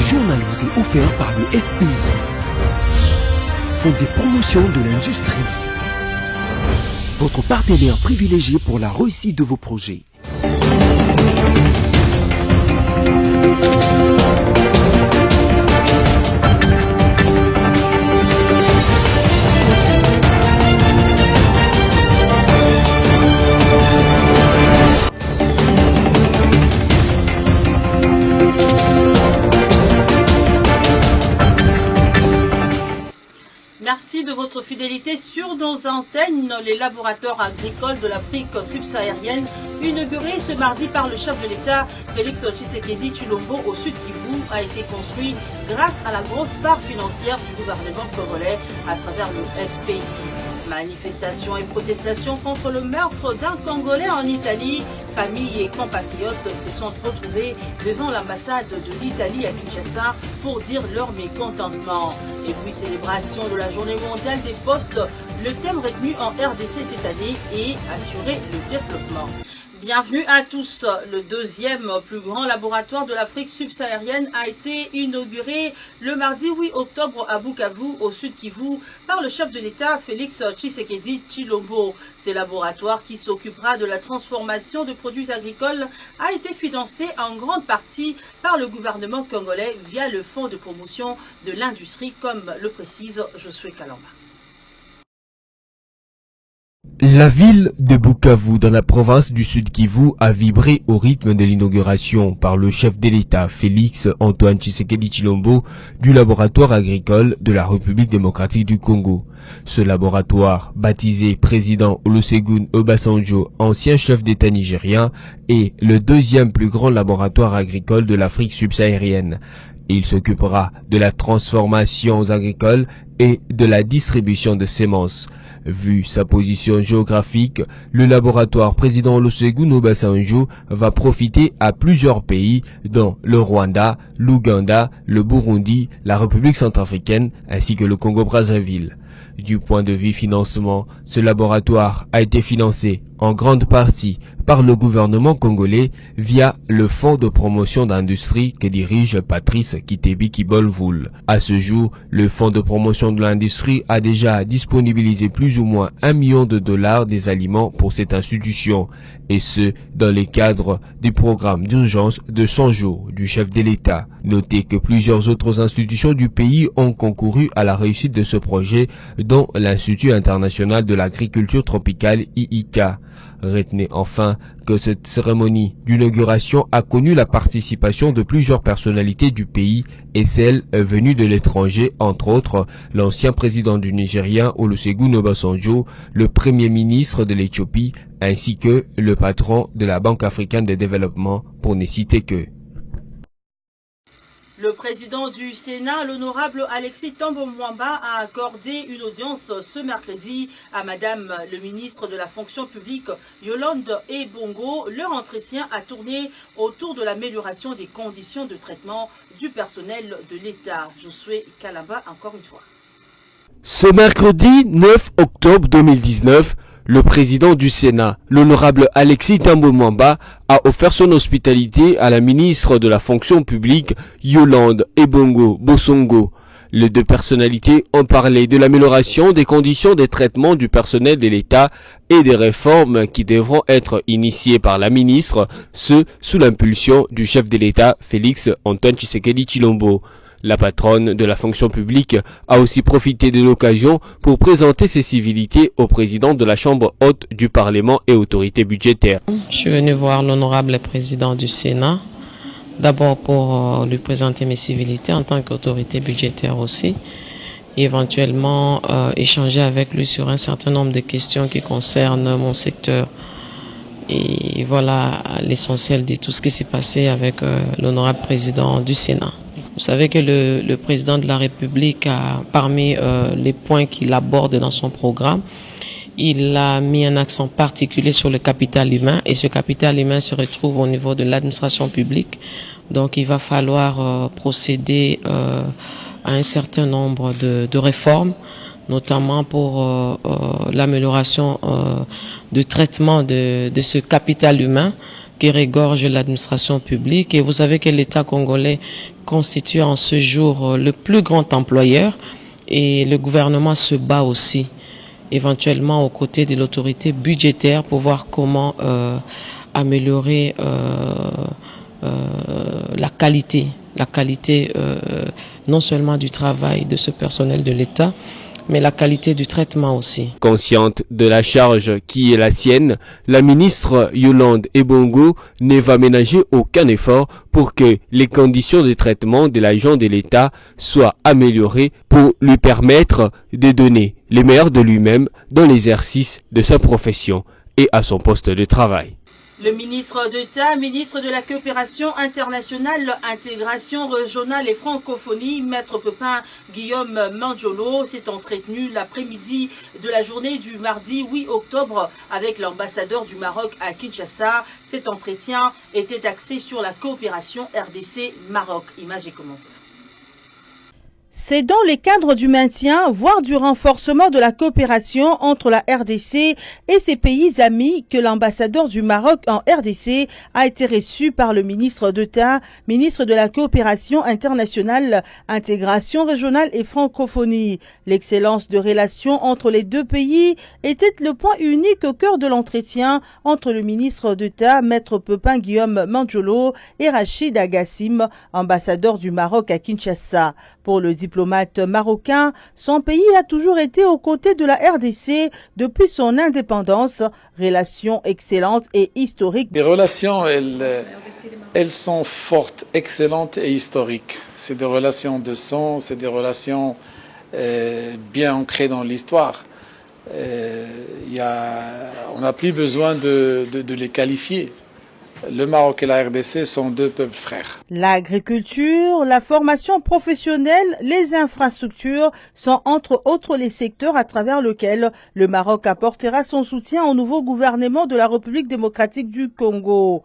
journal vous est offert par le FPI, Fonds des promotions de l'industrie, votre partenaire privilégié pour la réussite de vos projets. Merci de votre fidélité sur nos antennes. Les laboratoires agricoles de l'Afrique subsaharienne, inaugurés ce mardi par le chef de l'État, Félix Tshisekedi Tshilombo, au Sud Kivu, a été construit grâce à la grosse part financière du gouvernement congolais à travers le FPI. Manifestations et protestations contre le meurtre d'un Congolais en Italie. Familles et compatriotes se sont retrouvés devant l'ambassade de l'Italie à Kinshasa pour dire leur mécontentement. Et puis célébration de la journée mondiale des postes, le thème retenu en RDC cette année est assurer le développement. Bienvenue à tous. Le deuxième plus grand laboratoire de l'Afrique subsaharienne a été inauguré le mardi 8 octobre à Bukavu, au Sud Kivu, par le chef de l'État Félix Tshisekedi Tshilombo. Ce laboratoire qui s'occupera de la transformation de produits agricoles a été financé en grande partie par le gouvernement congolais via le Fonds de promotion de l'industrie, comme le précise Josué Kalamba. La ville de Bukavu, dans la province du Sud Kivu, a vibré au rythme de l'inauguration par le chef de l'État, Félix Antoine Tshisekedi Tshilombo, du laboratoire agricole de la République démocratique du Congo. Ce laboratoire, baptisé président Olusegun Obasanjo, ancien chef d'État nigérien, est le deuxième plus grand laboratoire agricole de l'Afrique subsaharienne. Il s'occupera de la transformation agricole et de la distribution de semences. Vu sa position géographique, le laboratoire président Olusegun Obasanjo va profiter à plusieurs pays, dont le Rwanda, l'Ouganda, le Burundi, la République centrafricaine ainsi que le Congo-Brazzaville. Du point de vue financement, ce laboratoire a été financé en grande partie par le gouvernement congolais via le Fonds de promotion d'industrie que dirige Patrice Kitebi Kibolvoul. À ce jour, le Fonds de promotion de l'industrie a déjà disponibilisé plus ou moins $1 million des aliments pour cette institution, et ce, dans le cadre du programme d'urgence de 100 jours du chef de l'État. Notez que plusieurs autres institutions du pays ont concouru à la réussite de ce projet, dont l'Institut international de l'agriculture tropicale IIK. Retenez enfin que cette cérémonie d'inauguration a connu la participation de plusieurs personnalités du pays et celles venues de l'étranger, entre autres l'ancien président du Nigeria Olusegun Obasanjo, le premier ministre de l'Éthiopie ainsi que le patron de la Banque africaine de développement, pour ne citer que. Le président du Sénat, l'honorable Alexis Thombo Mwamba, a accordé une audience ce mercredi à Madame le ministre de la fonction publique, Yolande Ebongo. Leur entretien a tourné autour de l'amélioration des conditions de traitement du personnel de l'État. Josué Kalamba, encore une fois. Ce mercredi 9 octobre 2019, le président du Sénat, l'honorable Alexis Thombo Mwamba, a offert son hospitalité à la ministre de la fonction publique, Yolande Ebongo Bosongo. Les deux personnalités ont parlé de l'amélioration des conditions de traitement du personnel de l'État et des réformes qui devront être initiées par la ministre, ce sous l'impulsion du chef de l'État, Félix Antoine Tshisekedi Tshilombo. La patronne de la fonction publique a aussi profité de l'occasion pour présenter ses civilités au président de la Chambre haute du Parlement et autorité budgétaire. Je suis venu voir l'honorable président du Sénat, d'abord pour lui présenter mes civilités en tant qu'autorité budgétaire aussi, et éventuellement échanger avec lui sur un certain nombre de questions qui concernent mon secteur. Et voilà l'essentiel de tout ce qui s'est passé avec l'honorable président du Sénat. Vous savez que le président de la République, parmi les points qu'il aborde dans son programme, il a mis un accent particulier sur le capital humain, et ce capital humain se retrouve au niveau de l'administration publique. Donc il va falloir procéder à un certain nombre de réformes, notamment pour l'amélioration de traitement de ce capital humain qui régorge l'administration publique. Et vous savez que l'État congolais constitue en ce jour le plus grand employeur et le gouvernement se bat aussi éventuellement aux côtés de l'autorité budgétaire pour voir comment améliorer la qualité non seulement du travail de ce personnel de l'État, mais la qualité du traitement aussi. Consciente de la charge qui est la sienne, la ministre Yolande Ebongo ne va ménager aucun effort pour que les conditions de traitement de l'agent de l'État soient améliorées pour lui permettre de donner le meilleur de lui-même dans l'exercice de sa profession et à son poste de travail. Le ministre d'État, ministre de la Coopération internationale, intégration régionale et francophonie, Maître Pepin Guillaume Mandjolo, s'est entretenu l'après-midi de la journée du mardi 8 octobre avec l'ambassadeur du Maroc à Kinshasa. Cet entretien était axé sur la coopération RDC-Maroc. Images et commentaires. C'est dans le cadre du maintien, voire du renforcement de la coopération entre la RDC et ses pays amis que l'ambassadeur du Maroc en RDC a été reçu par le ministre d'État, ministre de la Coopération internationale, intégration régionale et francophonie. L'excellence de relations entre les deux pays était le point unique au cœur de l'entretien entre le ministre d'État, Maître Pepin Guillaume Mandjolo, et Rachid Agassim, ambassadeur du Maroc à Kinshasa. Pour le diplomate marocain, son pays a toujours été aux côtés de la RDC depuis son indépendance. Relations excellentes et historiques. Les relations, elles sont fortes, excellentes et historiques. C'est des relations de sang, c'est des relations bien ancrées dans l'histoire. On n'a plus besoin de les qualifier. Le Maroc et la RDC sont deux peuples frères. L'agriculture, la formation professionnelle, les infrastructures sont entre autres les secteurs à travers lesquels le Maroc apportera son soutien au nouveau gouvernement de la République démocratique du Congo.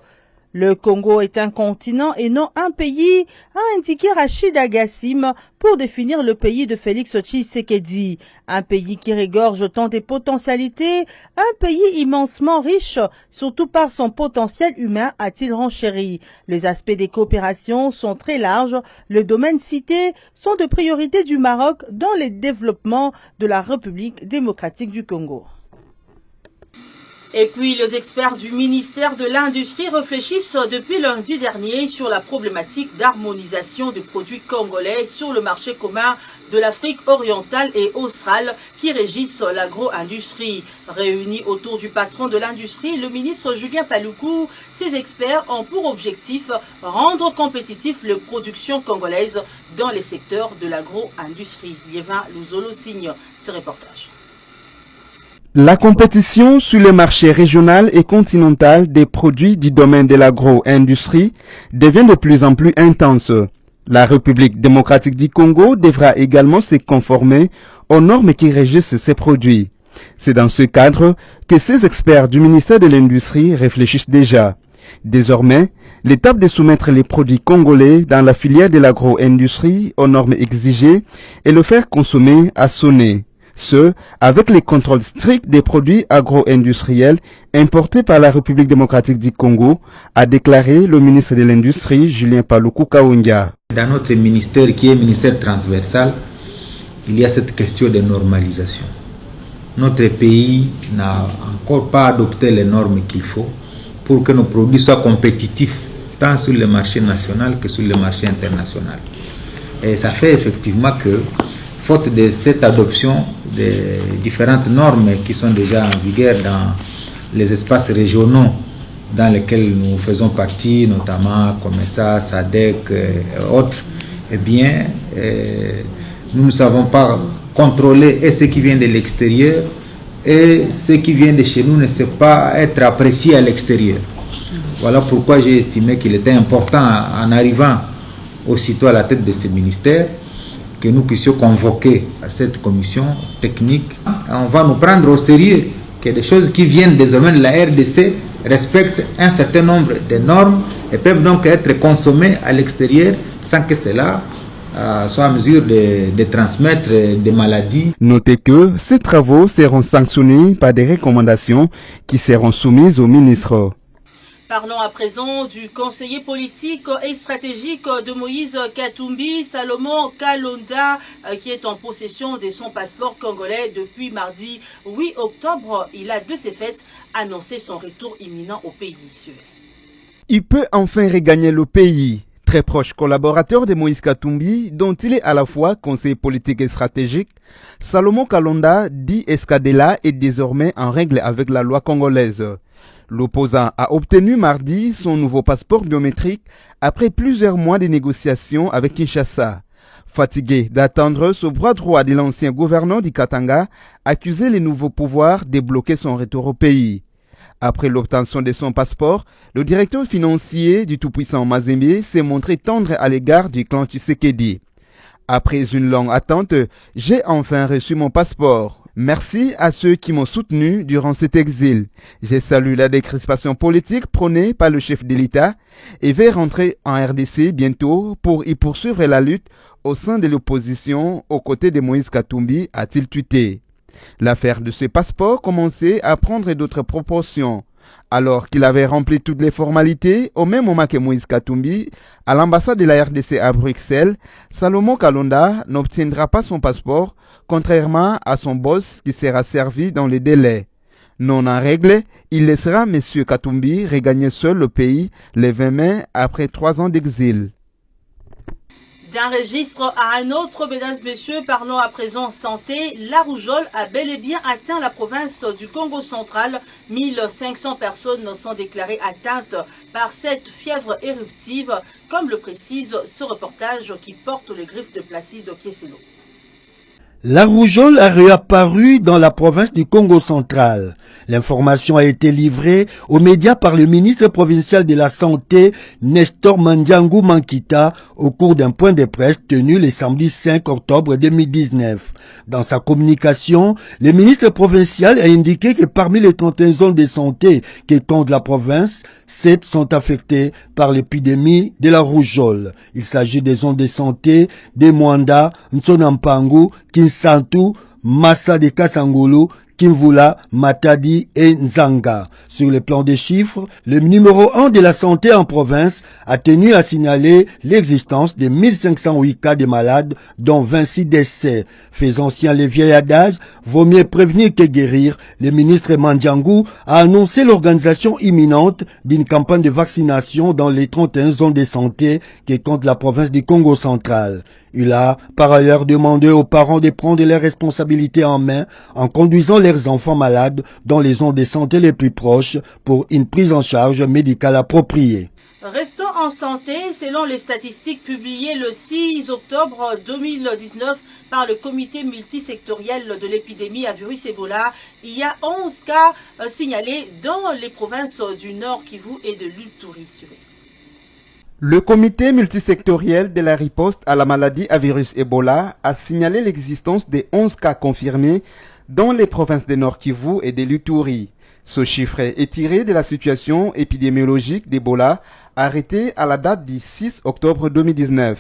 Le Congo est un continent et non un pays, a indiqué Rachid Agassim pour définir le pays de Félix Tshisekedi. Un pays qui régorge tant des potentialités, un pays immensement riche, surtout par son potentiel humain, a-t-il renchéri. Les aspects des coopérations sont très larges. Les domaines cités sont de priorité du Maroc dans le développement de la République démocratique du Congo. Et puis, les experts du ministère de l'Industrie réfléchissent depuis lundi dernier sur la problématique d'harmonisation des produits congolais sur le marché commun de l'Afrique orientale et australe qui régissent l'agro-industrie. Réunis autour du patron de l'industrie, le ministre Julien Paluku, ces experts ont pour objectif rendre compétitif les productions congolaises dans les secteurs de l'agro-industrie. Liévin Luzolo signe ce reportage. La compétition sur le marché régional et continental des produits du domaine de l'agro-industrie devient de plus en plus intense. La République démocratique du Congo devra également se conformer aux normes qui régissent ces produits. C'est dans ce cadre que ces experts du ministère de l'Industrie réfléchissent déjà. Désormais, l'étape de soumettre les produits congolais dans la filière de l'agro-industrie aux normes exigées et le faire consommer a sonné. Ce, avec les contrôles stricts des produits agro-industriels importés par la République démocratique du Congo, a déclaré le ministre de l'Industrie, Julien Paluku Kaonga. Dans notre ministère, qui est ministère transversal, il y a cette question de normalisation. Notre pays n'a encore pas adopté les normes qu'il faut pour que nos produits soient compétitifs, tant sur le marché national que sur le marché international. Et ça fait effectivement que, faute de cette adoption des différentes normes qui sont déjà en vigueur dans les espaces régionaux dans lesquels nous faisons partie, notamment COMESA, SADC et autres, eh bien, nous ne savons pas contrôler et ce qui vient de l'extérieur et ce qui vient de chez nous ne sait pas être apprécié à l'extérieur. Voilà pourquoi j'ai estimé qu'il était important, en arrivant aussitôt à la tête de ce ministère, que nous puissions convoquer à cette commission technique. On va nous prendre au sérieux que des choses qui viennent désormais de la RDC respectent un certain nombre de normes et peuvent donc être consommées à l'extérieur sans que cela soit à mesure de transmettre des maladies. Notez que ces travaux seront sanctionnés par des recommandations qui seront soumises au ministre. Parlons à présent du conseiller politique et stratégique de Moïse Katumbi, Salomon Kalonda, qui est en possession de son passeport congolais depuis mardi 8 octobre. Il a de ce fait annoncé son retour imminent au pays. Il peut enfin regagner le pays. Très proche collaborateur de Moïse Katumbi, dont il est à la fois conseiller politique et stratégique, Salomon Kalonda dit Escadela est désormais en règle avec la loi congolaise. L'opposant a obtenu mardi son nouveau passeport biométrique après plusieurs mois de négociations avec Kinshasa. Fatigué d'attendre ce bras droit de l'ancien gouverneur du Katanga, accusait les nouveaux pouvoirs de bloquer son retour au pays. Après l'obtention de son passeport, le directeur financier du tout-puissant Mazembe s'est montré tendre à l'égard du clan Tshisekedi. Après une longue attente, j'ai enfin reçu mon passeport. Merci à ceux qui m'ont soutenu durant cet exil. J'ai salué la décrispation politique prônée par le chef de l'État et vais rentrer en RDC bientôt pour y poursuivre la lutte au sein de l'opposition aux côtés de Moïse Katumbi, a-t-il tweeté. L'affaire de ce passeport commençait à prendre d'autres proportions. Alors qu'il avait rempli toutes les formalités, au même moment que Moïse Katumbi, à l'ambassade de la RDC à Bruxelles, Salomon Kalonda n'obtiendra pas son passeport, contrairement à son boss qui sera servi dans les délais. Non en règle, il laissera M. Katumbi regagner seul le pays le 20 mai après 3 ans d'exil. D'un registre à un autre, mesdames et messieurs, parlons à présent santé. La rougeole a bel et bien atteint la province du Congo central. 1500 personnes sont déclarées atteintes par cette fièvre éruptive, comme le précise ce reportage qui porte les griffes de Placide Kieselo. La rougeole a réapparu dans la province du Congo central. L'information a été livrée aux médias par le ministre provincial de la Santé, Nestor Mandiangou Mankita, au cours d'un point de presse tenu le samedi 5 octobre 2019. Dans sa communication, le ministre provincial a indiqué que parmi les 31 zones de santé qui comptent la province, 7 sont affectées par l'épidémie de la rougeole. Il s'agit des zones de santé de Mwanda, Nsonampangu, Kinsantu, Massa de Kasangulu, Kimvula, Matadi et Nzanga. Sur le plan des chiffres, le numéro 1 de la santé en province a tenu à signaler l'existence de 1508 cas de malades, dont 26 décès. Faisant sien les vieilles adages, vaut mieux prévenir que guérir, le ministre Mandiangou a annoncé l'organisation imminente d'une campagne de vaccination dans les 31 zones de santé qui comptent la province du Congo central. Il a par ailleurs demandé aux parents de prendre leurs responsabilités en main en conduisant leurs enfants malades dans les zones de santé les plus proches pour une prise en charge médicale appropriée. Restons en santé. Selon les statistiques publiées le 6 octobre 2019 par le comité multisectoriel de l'épidémie à virus Ebola, il y a 11 cas signalés dans les provinces du Nord Kivu et de l'Uturi. Le comité multisectoriel de la riposte à la maladie à virus Ebola a signalé l'existence de 11 cas confirmés dans les provinces de Nord Kivu et de l'Uturi. Ce chiffre est tiré de la situation épidémiologique d'Ebola arrêtée à la date du 6 octobre 2019.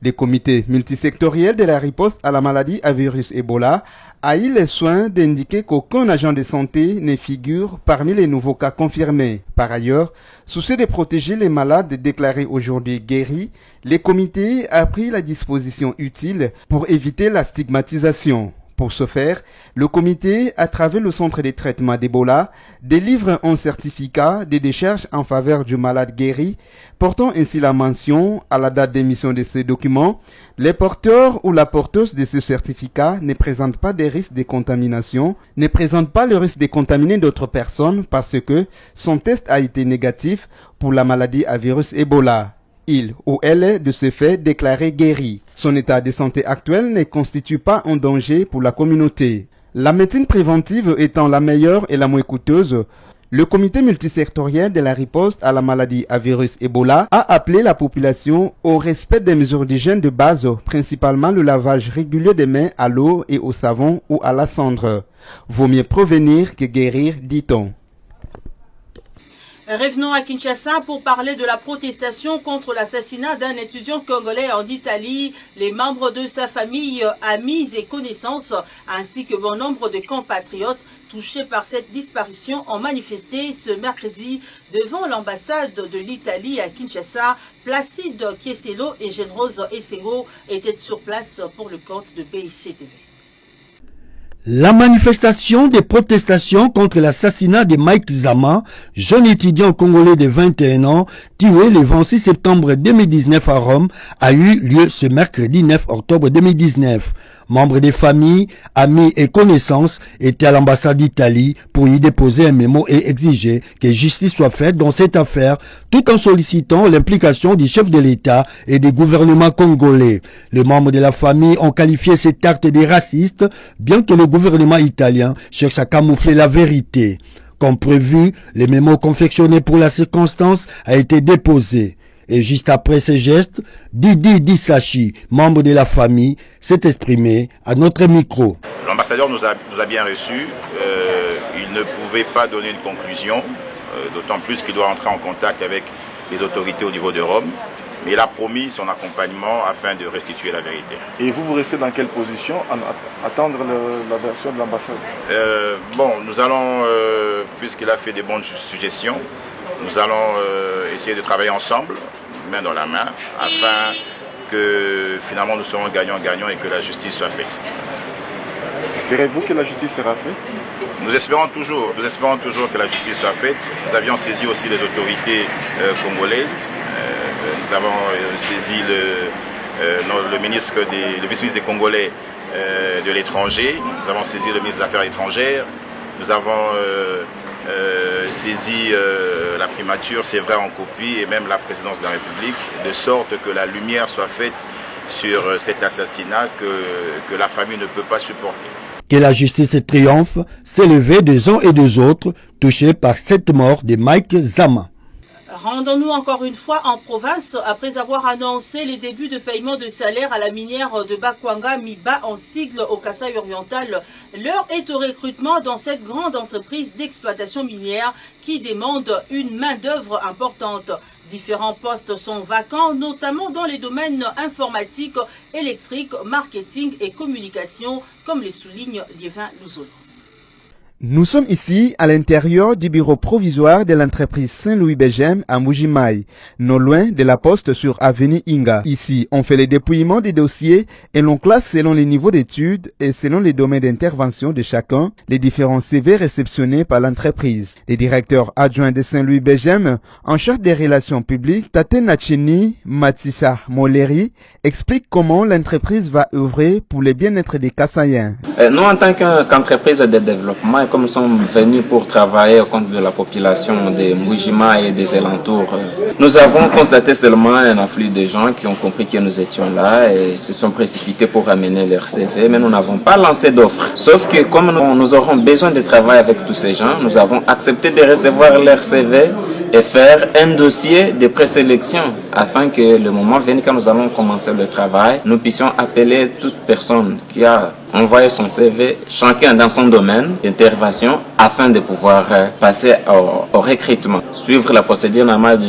Le comité multisectoriel de la riposte à la maladie à virus Ebola a eu le soin d'indiquer qu'aucun agent de santé ne figure parmi les nouveaux cas confirmés. Par ailleurs, soucieux de protéger les malades déclarés aujourd'hui guéris, le comité a pris la disposition utile pour éviter la stigmatisation. Pour ce faire, le comité, à travers le centre de traitement d'Ebola, délivre un certificat de décharge en faveur du malade guéri, portant ainsi la mention, à la date d'émission de ce document, les porteurs ou la porteuse de ce certificat ne présentent pas de risque de contamination, ne présentent pas le risque de contaminer d'autres personnes parce que son test a été négatif pour la maladie à virus Ebola. Il ou elle est de ce fait déclaré guéri. Son état de santé actuel ne constitue pas un danger pour la communauté. La médecine préventive étant la meilleure et la moins coûteuse, le comité multisectoriel de la riposte à la maladie à virus Ebola a appelé la population au respect des mesures d'hygiène de base, principalement le lavage régulier des mains à l'eau et au savon ou à la cendre. Vaut mieux prévenir que guérir, dit-on. Revenons à Kinshasa pour parler de la protestation contre l'assassinat d'un étudiant congolais en Italie. Les membres de sa famille, amis et connaissances, ainsi que bon nombre de compatriotes, touchés par cette disparition ont manifesté ce mercredi devant l'ambassade de l'Italie à Kinshasa. Placide Kieselo et Jean-Rose Essengo étaient sur place pour le compte de BIC-TV. La manifestation des protestations contre l'assassinat de Mike Zama, jeune étudiant congolais de 21 ans, tué le 26 septembre 2019 à Rome, a eu lieu ce mercredi 9 octobre 2019. Membres des familles, amis et connaissances étaient à l'ambassade d'Italie pour y déposer un mémo et exiger que justice soit faite dans cette affaire, tout en sollicitant l'implication du chef de l'État et des gouvernements congolais. Les membres de la famille ont qualifié cet acte de raciste, bien que le gouvernement italien cherche à camoufler la vérité. Comme prévu, le mémo confectionné pour la circonstance a été déposé. Et juste après ces gestes, Didi Dissachi, membre de la famille, s'est exprimé à notre micro. L'ambassadeur nous a bien reçus. Il ne pouvait pas donner une conclusion, d'autant plus qu'il doit entrer en contact avec les autorités au niveau de Rome. Mais il a promis son accompagnement afin de restituer la vérité. Et vous restez dans quelle position? Attendre la version de l'ambassade? Nous allons, puisqu'il a fait des bonnes suggestions, nous allons essayer de travailler ensemble, main dans la main, afin que finalement nous serons gagnants-gagnants et que la justice soit faite. Espérez-vous que la justice sera faite? Nous espérons toujours que la justice soit faite. Nous avions saisi aussi les autorités congolaises. Nous avons saisi le vice-ministre des Congolais de l'étranger. Nous avons saisi le ministre des Affaires étrangères. Nous avons saisi la primature, c'est vrai, en copie, et même la présidence de la République, de sorte que la lumière soit faite sur cet assassinat que la famille ne peut pas supporter. Que la justice triomphe, s'élever des uns et des autres touchés par cette mort de Mike Zama. Rendons-nous encore une fois en province après avoir annoncé les débuts de paiement de salaire à la minière de Bakwanga Miba en sigle au Kasaï oriental. L'heure est au recrutement dans cette grande entreprise d'exploitation minière qui demande une main-d'œuvre importante. Différents postes sont vacants, notamment dans les domaines informatiques, électriques, marketing et communication, comme les souligne Liévin Louzolo. Nous sommes ici à l'intérieur du bureau provisoire de l'entreprise Saint-Louis-Begem à Mujimai, non loin de la poste sur avenue Inga. Ici, on fait le dépouillement des dossiers et l'on classe selon les niveaux d'études et selon les domaines d'intervention de chacun les différents CV réceptionnés par l'entreprise. Le directeur adjoint de Saint-Louis-Begem, en charge des relations publiques, Tate Nachini Matissa Moleri, explique comment l'entreprise va œuvrer pour le bien-être des Kassaïens. Nous, en tant qu'entreprise de développement, comme nous sommes venus pour travailler au compte de la population de Mujima et des alentours, nous avons constaté seulement un afflux de gens qui ont compris que nous étions là et se sont précipités pour amener leur CV, mais nous n'avons pas lancé d'offres. Sauf que comme nous aurons besoin de travailler avec tous ces gens, nous avons accepté de recevoir leur CV et faire un dossier de présélection afin que le moment vienne quand nous allons commencer le travail, nous puissions appeler toute personne qui a envoyé son CV, chacun dans son domaine d'intervention, afin de pouvoir passer au recrutement. Suivre la procédure normale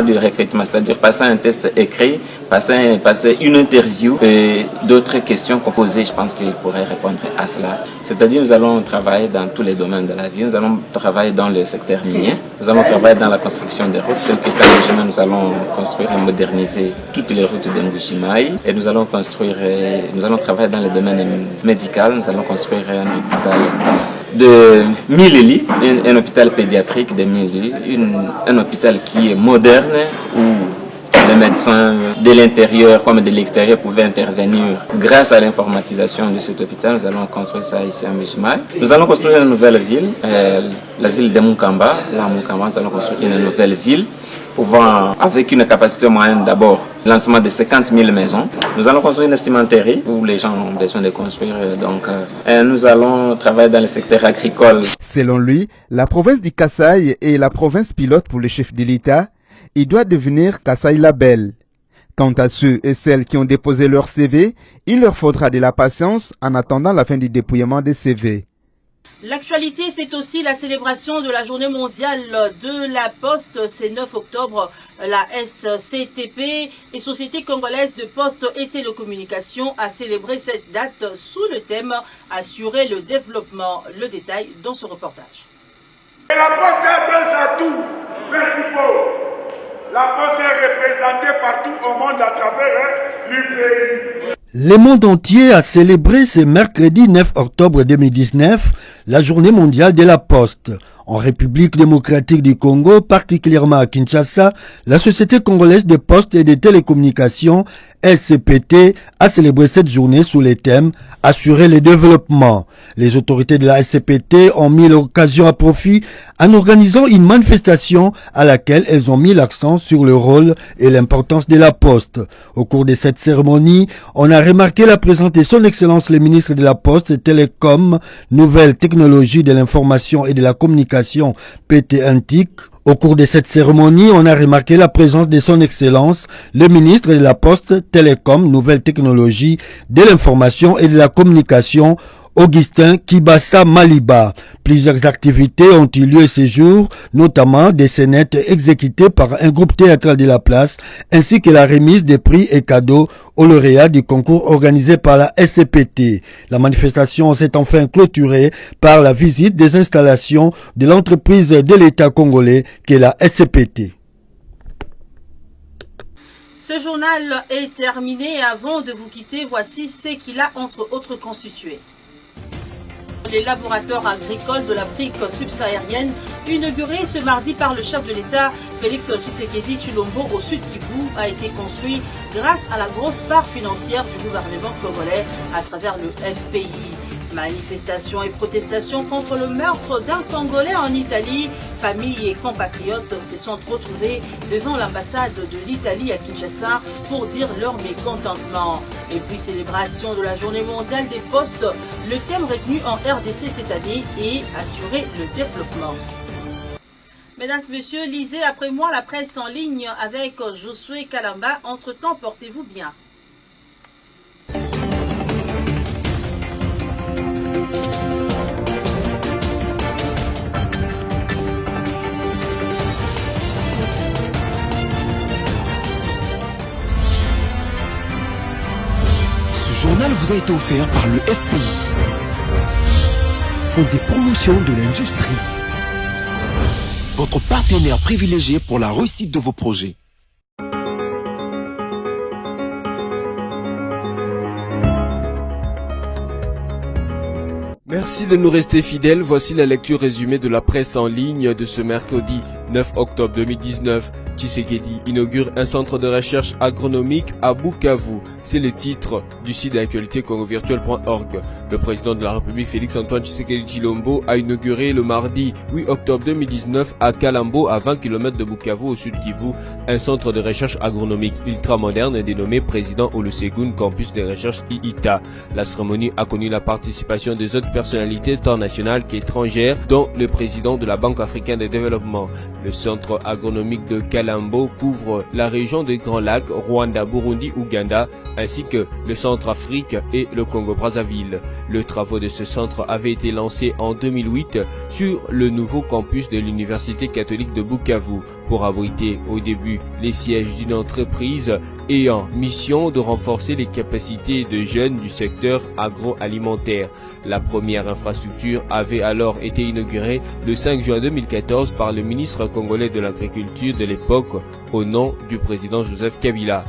du recrutement, c'est-à-dire passer un test écrit, passer une interview et d'autres questions qu'on posait, je pense qu'il pourrait répondre à cela. C'est-à-dire nous allons travailler dans tous les domaines de la vie, nous allons travailler dans le secteur minier, nous allons travailler dans la construction des routes, tel que ça, nous allons construire et moderniser toutes les routes de Mbujimaï et nous allons travailler dans le domaine médical, nous allons construire un hôpital de 1000 lits, un hôpital pédiatrique de 1000 lits, un hôpital qui est moderne où les médecins de l'intérieur comme de l'extérieur pouvaient intervenir grâce à l'informatisation de cet hôpital. Nous allons construire ça ici à Mbujimaï. Nous allons construire une nouvelle ville, la ville de Mukamba. Là à Mukamba, nous allons construire une nouvelle ville pouvant, avec une capacité moyenne d'abord, lancement de 50 000 maisons. Nous allons construire une cimenterie où les gens ont besoin de construire. Donc, nous allons travailler dans le secteur agricole. Selon lui, la province du Kasaï est la province pilote pour le chef de l'État. Il doit devenir Kasaï Label. Quant à ceux et celles qui ont déposé leur CV, il leur faudra de la patience en attendant la fin du dépouillement des CV. L'actualité, c'est aussi la célébration de la journée mondiale de la Poste. C'est 9 octobre, la SCTP et Société congolaise de Poste et Télécommunications a célébré cette date sous le thème « Assurer le développement ». Le détail dans ce reportage. Et la Poste a deux atouts principaux. La Poste est représentée partout au monde à travers le pays. Le monde entier a célébré ce mercredi 9 octobre 2019 la journée mondiale de la Poste. En République démocratique du Congo, particulièrement à Kinshasa, la Société congolaise de Poste et de Télécommunications, SCPT, a célébré cette journée sous le thème « Assurer le développement ». Les autorités de la SCPT ont mis l'occasion à profit en organisant une manifestation à laquelle elles ont mis l'accent sur le rôle et l'importance de la Poste. Au cours de cette cérémonie, on a remarqué la présence de son Excellence le ministre de la Poste, Télécom, Nouvelles Technologies de l'Information et de la Communication, PT-INTIC. Au cours de cette cérémonie, on a remarqué la présence de son Excellence, le ministre de la Poste, Télécom, Nouvelles Technologies, de l'Information et de la Communication, Augustin Kibasa Maliba. Plusieurs activités ont eu lieu ce jour, notamment des scénettes exécutées par un groupe théâtral de la place, ainsi que la remise des prix et cadeaux aux lauréats du concours organisé par la SCPT. La manifestation s'est enfin clôturée par la visite des installations de l'entreprise de l'État congolais qu'est la SCPT. Ce journal est terminé. Avant de vous quitter, voici ce qu'il a entre autres constitué. Les laboratoires agricoles de l'Afrique subsaharienne, inaugurés ce mardi par le chef de l'État, Félix Tshisekedi Tshilombo au Sud Kivu, a été construit grâce à la grosse part financière du gouvernement congolais à travers le FPI. Manifestations et protestations contre le meurtre d'un Congolais en Italie. Familles et compatriotes se sont retrouvés devant l'ambassade de l'Italie à Kinshasa pour dire leur mécontentement. Et puis célébration de la journée mondiale des postes, le thème retenu en RDC cette année est assurer le développement. Mesdames, Messieurs, lisez après moi la presse en ligne avec Josué Kalamba. Entre-temps, portez-vous bien. Ce journal vous a été offert par le FPI, Fonds des promotions de l'industrie, votre partenaire privilégié pour la réussite de vos projets. Merci de nous rester fidèles. Voici la lecture résumée de la presse en ligne de ce mercredi 9 octobre 2019. Tshisekedi inaugure un centre de recherche agronomique à Bukavu. C'est le titre du site d'actualité congovirtuel.org. Le président de la République Félix-Antoine Tshisekedi Tshilombo a inauguré le mardi 8 octobre 2019 à Kalambo, à 20 km de Bukavu au sud Kivu, un centre de recherche agronomique ultramoderne dénommé Président Olusegun Campus de recherche IITA. La cérémonie a connu la participation des autres personnalités tant nationales qu'étrangères, dont le président de la Banque africaine de développement. Le centre agronomique de Kalambo couvre la région des Grands Lacs, Rwanda, Burundi, Ouganda, ainsi que le Centrafrique et le Congo-Brazzaville. Le travaux de ce centre avait été lancé en 2008 sur le nouveau campus de l'Université catholique de Bukavu pour abriter au début les sièges d'une entreprise ayant mission de renforcer les capacités de jeunes du secteur agroalimentaire. La première infrastructure avait alors été inaugurée le 5 juin 2014 par le ministre congolais de l'Agriculture de l'époque au nom du président Joseph Kabila.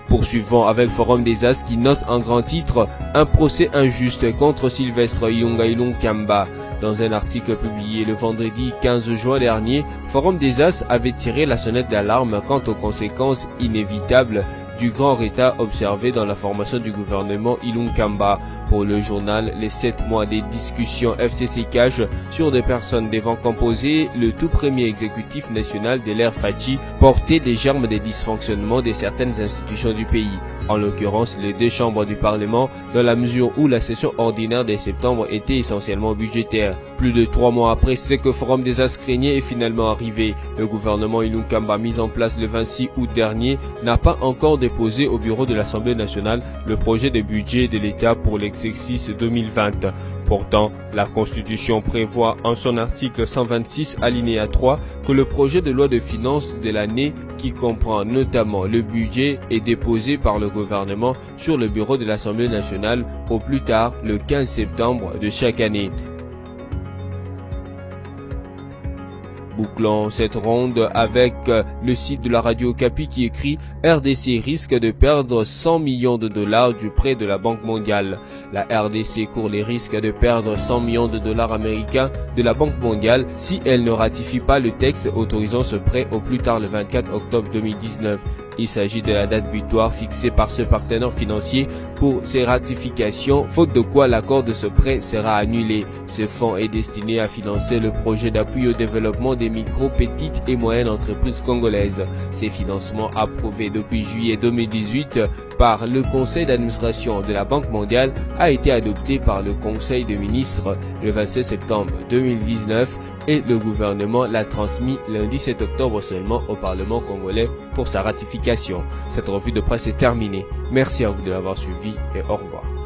Poursuivons avec Forum des As qui note en grand titre « Un procès injuste contre Sylvestre Ilunga Ilunkamba ». Dans un article publié le vendredi 15 juin dernier, Forum des As avait tiré la sonnette d'alarme quant aux conséquences inévitables du grand retard observé dans la formation du gouvernement Ilunkamba. Pour le journal, les 7 mois des discussions FCC cachent sur des personnes devant composer le tout premier exécutif national de l'ère Fachi portaient des germes des dysfonctionnements de certaines institutions du pays. en l'occurrence les deux chambres du Parlement, dans la mesure où la session ordinaire de septembre était essentiellement budgétaire. Plus de 3 mois après, c'est que Forum des As craignait est finalement arrivé. Le gouvernement Ilunkamba, mis en place le 26 août dernier, n'a pas encore déposé au bureau de l'Assemblée nationale le projet de budget de l'État pour l'exercice 2020. Pourtant, la Constitution prévoit en son article 126 alinéa 3 que le projet de loi de finances de l'année, qui comprend notamment le budget, est déposé par le gouvernement sur le bureau de l'Assemblée nationale au plus tard le 15 septembre de chaque année. Bouclons cette ronde avec le site de la radio Okapi qui écrit « RDC risque de perdre 100 millions de dollars du prêt de la Banque mondiale ». La RDC court les risques de perdre 100 millions de dollars américains de la Banque mondiale si elle ne ratifie pas le texte autorisant ce prêt au plus tard le 24 octobre 2019. Il s'agit de la date butoir fixée par ce partenaire financier pour ses ratifications, faute de quoi l'accord de ce prêt sera annulé. Ce fonds est destiné à financer le projet d'appui au développement des micro, petites et moyennes entreprises congolaises. Ces financements approuvés depuis juillet 2018 par le conseil d'administration de la Banque mondiale a été adopté par le conseil des ministres le 27 septembre 2019 et le gouvernement l'a transmis lundi 7 octobre seulement au Parlement congolais pour sa ratification. Cette revue de presse est terminée. Merci à vous de l'avoir suivi et au revoir.